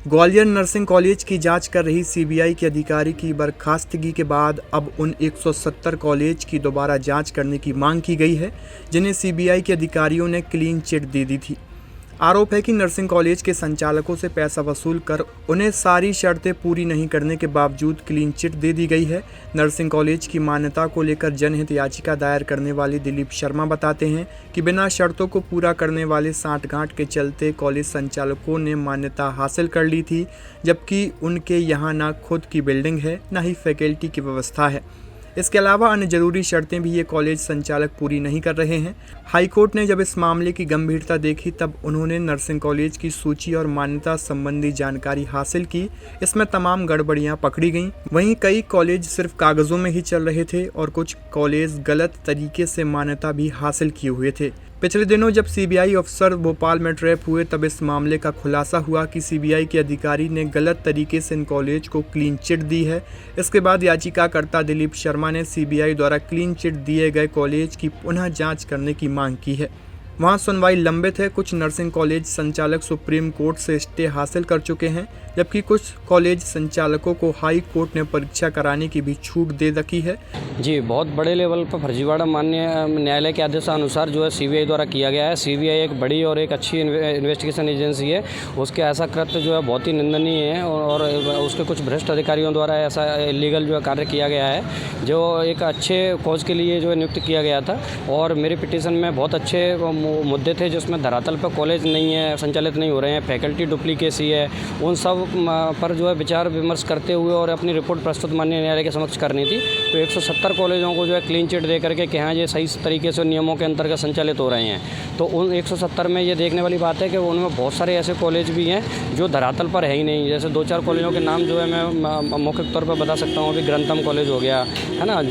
Gwalior nursing college की जांच कर रही सीबीआई के अधिकारी की बर्खास्तगी के बाद अब उन 170 कॉलेज की दोबारा जांच करने की मांग की गई है, जिन्हें सीबीआई के अधिकारियों ने क्लीन चिट दे दी थी। आरोप है कि नर्सिंग कॉलेज के संचालकों से पैसा वसूल कर उन्हें सारी शर्तें पूरी नहीं करने के बावजूद क्लीन चिट दे दी गई है। नर्सिंग कॉलेज की मान्यता को लेकर जनहित याचिका दायर करने वाले दिलीप शर्मा बताते हैं कि बिना शर्तों को पूरा करने वाले सांठगांठ के चलते कॉलेज संचालकों ने मान्यता हासिल कर ली थी, जबकि उनके यहाँ न खुद की बिल्डिंग है, न ही फैकल्टी की व्यवस्था है। इसके अलावा अन्य जरूरी शर्तें भी ये कॉलेज संचालक पूरी नहीं कर रहे हैं। हाईकोर्ट ने जब इस मामले की गंभीरता देखी तब उन्होंने नर्सिंग कॉलेज की सूची और मान्यता संबंधी जानकारी हासिल की। इसमें तमाम गड़बड़ियां पकड़ी गईं। वहीं कई कॉलेज सिर्फ कागजों में ही चल रहे थे और कुछ कॉलेज गलत तरीके से मान्यता भी हासिल किए हुए थे। पिछले दिनों जब सीबीआई अफसर भोपाल में ट्रैप हुए तब इस मामले का खुलासा हुआ कि सीबीआई के अधिकारी ने गलत तरीके से इन कॉलेज को क्लीन चिट दी है। इसके बाद याचिकाकर्ता दिलीप शर्मा ने सीबीआई द्वारा क्लीन चिट दिए गए कॉलेज की पुनः जांच करने की मांग की है। वहां सुनवाई लंबित है। कुछ नर्सिंग कॉलेज संचालक सुप्रीम कोर्ट से स्टे हासिल कर चुके हैं, जबकि कुछ कॉलेज संचालकों को हाई कोर्ट ने परीक्षा कराने की भी छूट दे रखी है। जी, बहुत बड़े लेवल पर फर्जीवाड़ा माननीय न्यायालय के आदेशानुसार जो है सीबीआई द्वारा किया गया है। सीबीआई एक बड़ी और एक अच्छी इन्वेस्टिगेशन एजेंसी है। उसके ऐसा कृत्य जो है बहुत ही निंदनीय है और उसके कुछ भ्रष्ट अधिकारियों द्वारा ऐसा इलीगल जो है कार्य किया गया है, जो एक अच्छे कॉज के लिए जो है नियुक्त किया गया था। और मेरे पिटीशन में बहुत अच्छे मुद्दे थे जिसमें धरातल पर कॉलेज नहीं है, संचालित नहीं हो रहे हैं, फैकल्टी डुप्लीकेसी है, उन सब पर जो है विचार विमर्श करते हुए और अपनी रिपोर्ट प्रस्तुत माननीय न्यायालय के समक्ष करनी थी। तो 170 कॉलेजों को जो है क्लीन चिट दे करके कि हाँ ये सही तरीके से नियमों के अंतर्गत संचालित हो रहे हैं। तो उन 170 में ये देखने वाली बात है कि उनमें बहुत सारे ऐसे कॉलेज भी हैं जो धरातल पर है ही नहीं। जैसे 2-4 कॉलेजों के नाम जो है मैं मौखिक तौर पर बता सकता हूँ। अभी ग्रंथम कॉलेज हो गया है ना,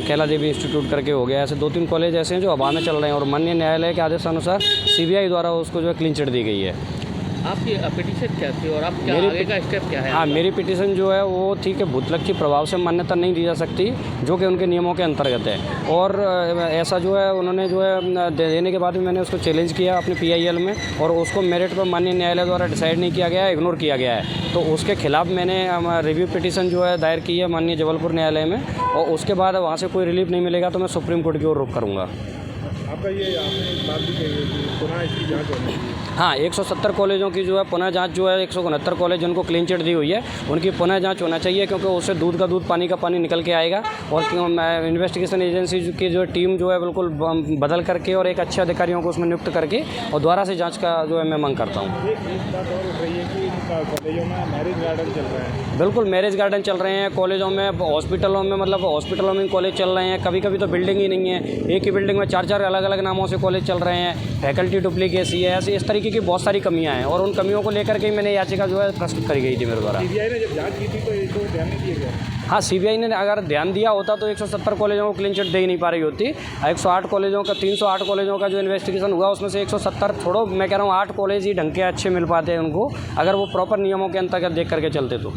कैला देवी इंस्टीट्यूट करके हो गया। ऐसे 2-3 कॉलेज ऐसे हैं जो हवा में चल रहे हैं और माननीय न्यायालय के आदेशानुसार सीबीआई द्वारा उसको जो है क्लीन चिट दी गई है। आपकी पिटीशन क्या थी और आप क्या आगे का स्टेप क्या है? हाँ, मेरी पिटीशन जो है वो थी कि भूतलक के प्रभाव से मान्यता नहीं दी जा सकती, जो कि उनके नियमों के अंतर्गत है। और ऐसा जो है उन्होंने जो है देने के बाद भी मैंने उसको चैलेंज किया अपने PIL में और उसको मेरिट पर माननीय न्यायालय द्वारा डिसाइड नहीं किया गया है, इग्नोर किया गया है। तो उसके खिलाफ मैंने रिव्यू पिटीशन जो है दायर की है माननीय जबलपुर न्यायालय में, और उसके बाद वहाँ से कोई रिलीफ नहीं मिलेगा तो मैं सुप्रीम कोर्ट की ओर रुख करूँगा। आपका ये आपने एक बात भी कही है कि पुनः इसकी जांच होनी चाहिए। हाँ, 170 कॉलेजों की जो है पुनः जांच जो है 169 कॉलेज जिनको क्लीन चिट दी हुई है उनकी पुनः जांच होना चाहिए, क्योंकि उससे दूध का दूध पानी का पानी निकल के आएगा। और इन्वेस्टिगेशन एजेंसी की जो टीम जो है बिल्कुल बदल करके और एक अच्छे अधिकारियों को उसमें नियुक्त करके और दोबारा से जाँच का जो है मैं मांग करता हूँ। एक बात और उठ रही है कि कॉलेजों में मैरिज गार्डन चल रहे हैं। बिल्कुल मैरिज गार्डन चल रहे हैं कॉलेजों में, हॉस्पिटलों में, मतलब हॉस्पिटलों में कॉलेज चल रहे हैं। कभी कभी तो बिल्डिंग ही नहीं है, एक ही बिल्डिंग में 4-4 अलग अलग नामों से कॉलेज चल रहे हैं। फैकल्टी डुप्लीकेसी है, ऐसी इस तरीके की बहुत सारी कमियां हैं और उन कमियों को लेकर के मैंने याचिका जो है प्रस्तुत करी गई थी मेरे द्वारा। सीबीआई ने जब जांच की थी तो इसको ध्यान नहीं दिया गया। हाँ, सीबीआई ने अगर ध्यान दिया होता तो 170 कॉलेजों को क्लीन चिट दे ही नहीं पा रही होती। 108 कॉलेजों का 308 कॉलेजों का जो इन्वेस्टिगेशन हुआ उसमें से 170 छोड़ो, मैं कह रहा हूँ 8 कॉलेज ही ढंग के अच्छे मिल पाते हैं उनको, अगर वो प्रॉपर नियमों के अंतर्गत देख करके चलते तो।